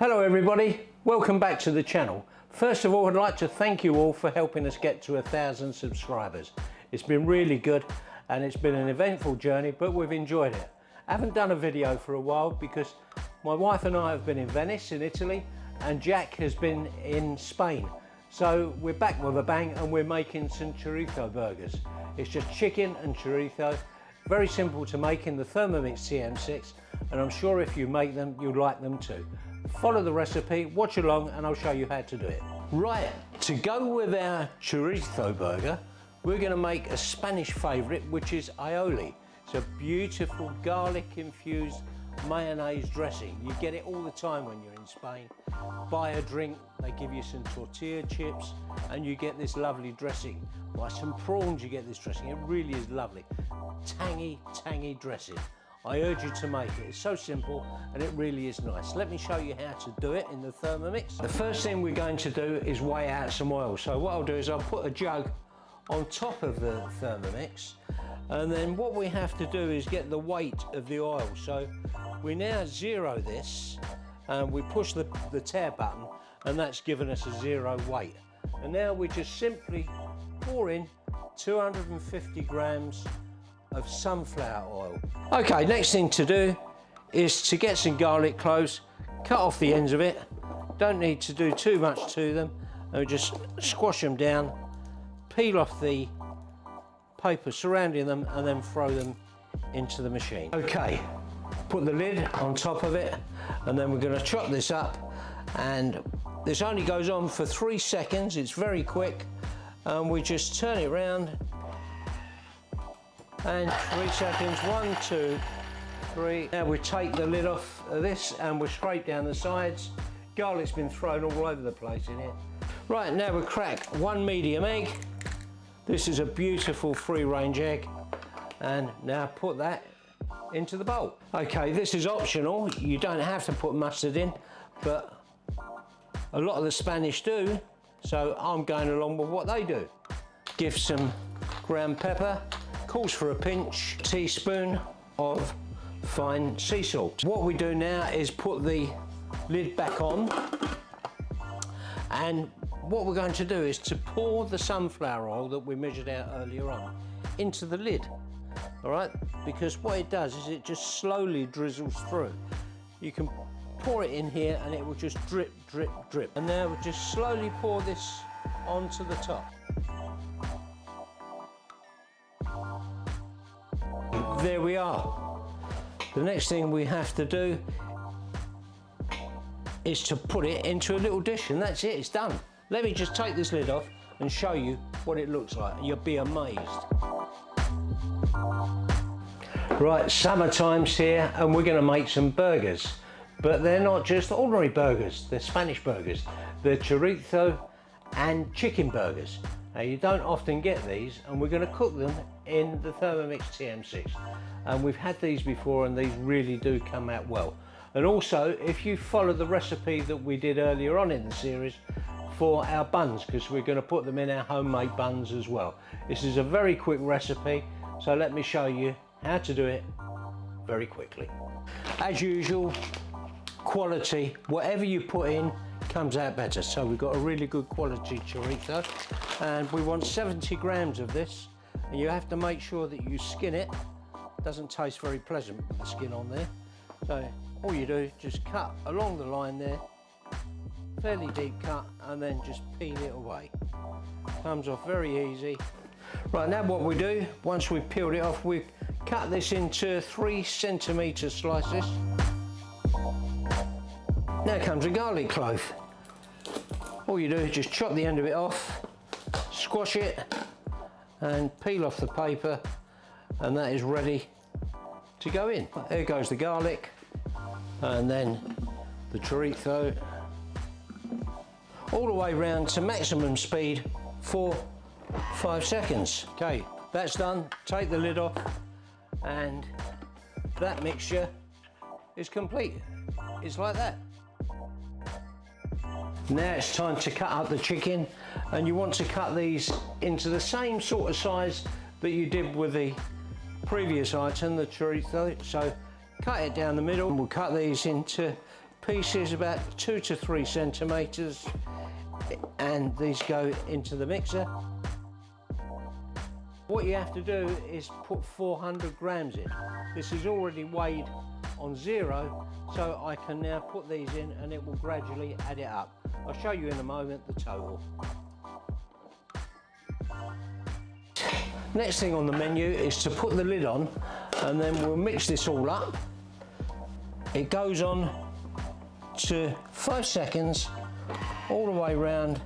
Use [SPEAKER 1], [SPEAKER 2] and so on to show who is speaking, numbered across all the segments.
[SPEAKER 1] Hello everybody, welcome back to the channel. First of all, I'd like to thank you all for helping us get to 1,000 subscribers. It's been really good and it's been an eventful journey, but we've enjoyed it. I haven't done a video for a while because my wife and I have been in Venice in Italy and Jack has been in Spain. So we're back with a bang and we're making some chorizo burgers. It's just chicken and chorizo, very simple to make in the Thermomix TM6, and I'm sure if you make them, you'll like them too. Follow the recipe, watch along, and I'll show you how to do it. Right, to go with our chorizo burger, we're going to make a Spanish favourite, which is aioli. It's a beautiful garlic-infused mayonnaise dressing. You get it all the time when you're in Spain. Buy a drink, they give you some tortilla chips, and you get this lovely dressing. Buy some prawns, you get this dressing. It really is lovely. Tangy, tangy dressing. I urge you to make it. It's so simple and it really is nice. Let me show you how to do it in the Thermomix. The first thing we're going to do is weigh out some oil. So what I'll do is I'll put a jug on top of the Thermomix, and then what we have to do is get the weight of the oil. So we now zero this and we push the tare button, and that's given us a zero weight. And now we just simply pour in 250 grams of sunflower oil. Okay, next thing to do is to get some garlic cloves, cut off the ends of it. Don't need to do too much to them, and we just squash them down, peel off the paper surrounding them, and then throw them into the machine. Okay, put the lid on top of it, and then we're going to chop this up, and this only goes on for 3 seconds. It's very quick, and we just turn it around, and 3 seconds, 1, 2, 3. Now we take the lid off of this and we scrape down the sides. Garlic's been thrown all over the place in it. Right, now we crack 1 medium egg. This is a beautiful free-range egg, and now put that into the bowl. Okay, this is optional. You don't have to put mustard in, but a lot of the Spanish do, so I'm going along with what they do. Give some ground pepper. Calls for a pinch, teaspoon of fine sea salt. What we do now is put the lid back on, and what we're going to do is to pour the sunflower oil that we measured out earlier on into the lid, all right? Because what it does is it just slowly drizzles through. You can pour it in here and it will just drip, drip, drip. And now we just slowly pour this onto the top. There we are. The next thing we have to do is to put it into a little dish, and that's it, it's done. Let me just take this lid off and show you what it looks like. You'll be amazed. Right, summertime's here and we're going to make some burgers, but they're not just ordinary burgers, they're Spanish burgers. They're chorizo and chicken burgers. Now you don't often get these, and we're going to cook them in the Thermomix TM6, and we've had these before and these really do come out well. And also, if you follow the recipe that we did earlier on in the series for our buns, because we're going to put them in our homemade buns as well. This is a very quick recipe, so let me show you how to do it very quickly. As usual, quality, whatever you put in comes out better. So we've got a really good quality chorizo, and we want 70 grams of this, and you have to make sure that you skin it. It doesn't taste very pleasant with the skin on there. So all you do is just cut along the line there, fairly deep cut, and then just peel it away. Comes off very easy. Right, now what we do, once we've peeled it off, we cut this into 3cm slices. Now comes a garlic clove. All you do is just chop the end of it off, squash it, and peel off the paper, and that is ready to go in. There goes the garlic, and then the chorizo, all the way round to maximum speed for 5 seconds. Okay, that's done. Take the lid off, and that mixture is complete. It's like that. Now it's time to cut up the chicken, and you want to cut these into the same sort of size that you did with the previous item, the chorizo. So cut it down the middle, and we'll cut these into pieces about 2 to 3 centimeters, and these go into the mixer. What you have to do is put 400 grams in. This is already weighed on 0, so I can now put these in and it will gradually add it up. I'll show you in a moment the total. Next thing on the menu is to put the lid on, and then we'll mix this all up. It goes on to 5 seconds all the way round.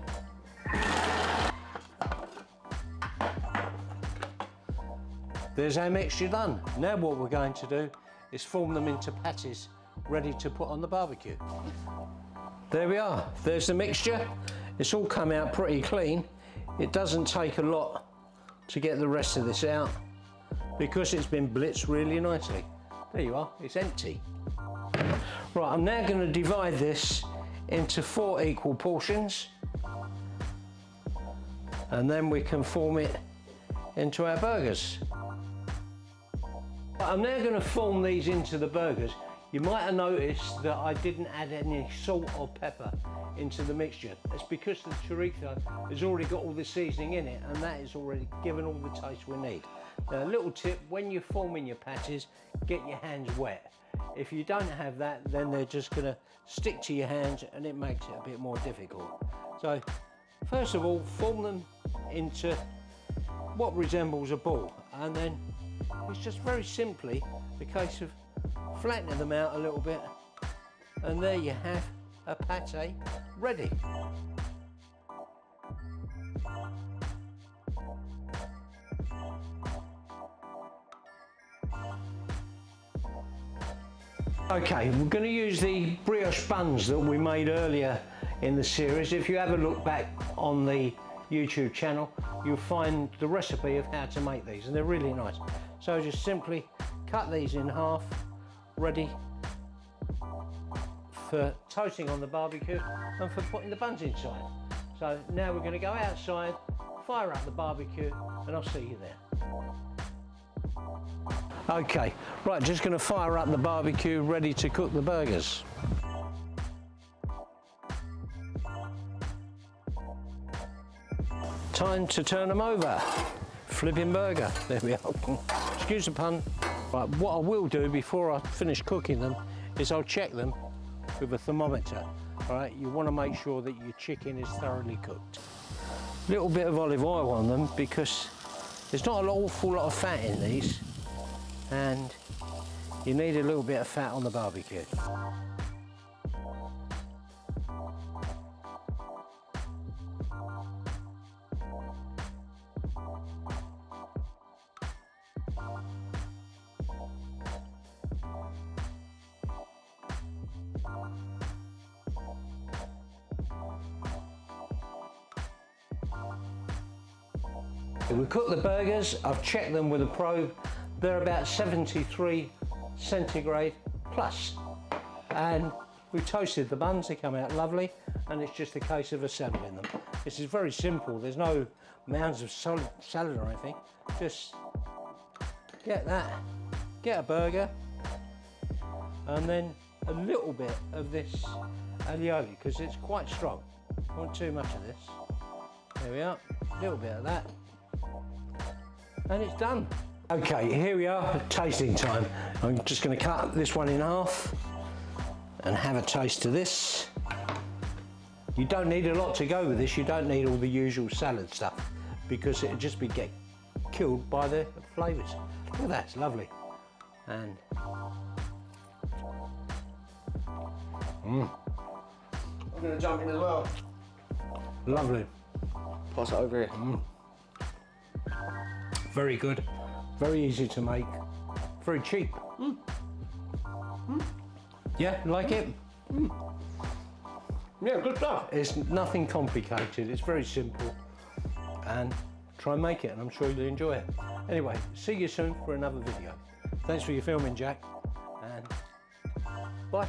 [SPEAKER 1] There's our mixture done. Now what we're going to do is form them into patties ready to put on the barbecue. There we are, there's the mixture. It's all come out pretty clean. It doesn't take a lot to get the rest of this out because it's been blitzed really nicely. There you are, it's empty. Right, I'm now going to divide this into 4 equal portions, and then we can form it into our burgers. I'm now going to form these into the burgers. You might have noticed that I didn't add any salt or pepper into the mixture. It's because the chorizo has already got all the seasoning in it, and that is already given all the taste we need. Now, a little tip, when you're forming your patties, get your hands wet. If you don't have that, then they're just going to stick to your hands and it makes it a bit more difficult. So first of all, form them into what resembles a ball, and then it's just very simply the case of flattening them out a little bit, and there you have a pate ready. Okay, we're going to use the brioche buns that we made earlier in the series. If you have a look back on the YouTube channel, you'll find the recipe of how to make these, and they're really nice. So just simply cut these in half, ready for toasting on the barbecue and for putting the buns inside. So now we're going to go outside, fire up the barbecue, and I'll see you there. Okay, right, just going to fire up the barbecue, ready to cook the burgers. Time to turn them over. Flipping burger, there we are. Excuse the pun. Right, what I will do before I finish cooking them is I'll check them with a thermometer. All right, you want to make sure that your chicken is thoroughly cooked. Little bit of olive oil on them because there's not an awful lot of fat in these, and you need a little bit of fat on the barbecue. We cook the burgers. I've checked them with a probe. They're about 73 centigrade plus, and we've toasted the buns. They come out lovely, and it's just a case of assembling them. This is very simple. There's no mounds of salad or anything. Just get a burger, and then a little bit of this aioli because it's quite strong. Don't want too much of this. There we are. A little bit of that. And it's done. Okay, here we are, tasting time. I'm just going to cut this one in half and have a taste of this. You don't need a lot to go with this. You don't need all the usual salad stuff because it'll just be get killed by the flavours. Look at that, it's lovely. And
[SPEAKER 2] I'm going to jump in as well.
[SPEAKER 1] Lovely.
[SPEAKER 2] Pass it over here.
[SPEAKER 1] Very good, very easy to make, very cheap. Yeah, like it?
[SPEAKER 2] Yeah, good stuff.
[SPEAKER 1] It's nothing complicated, it's very simple, and try and make it and I'm sure you'll enjoy it. Anyway, see you soon for another video. Thanks for your filming, Jack, and bye.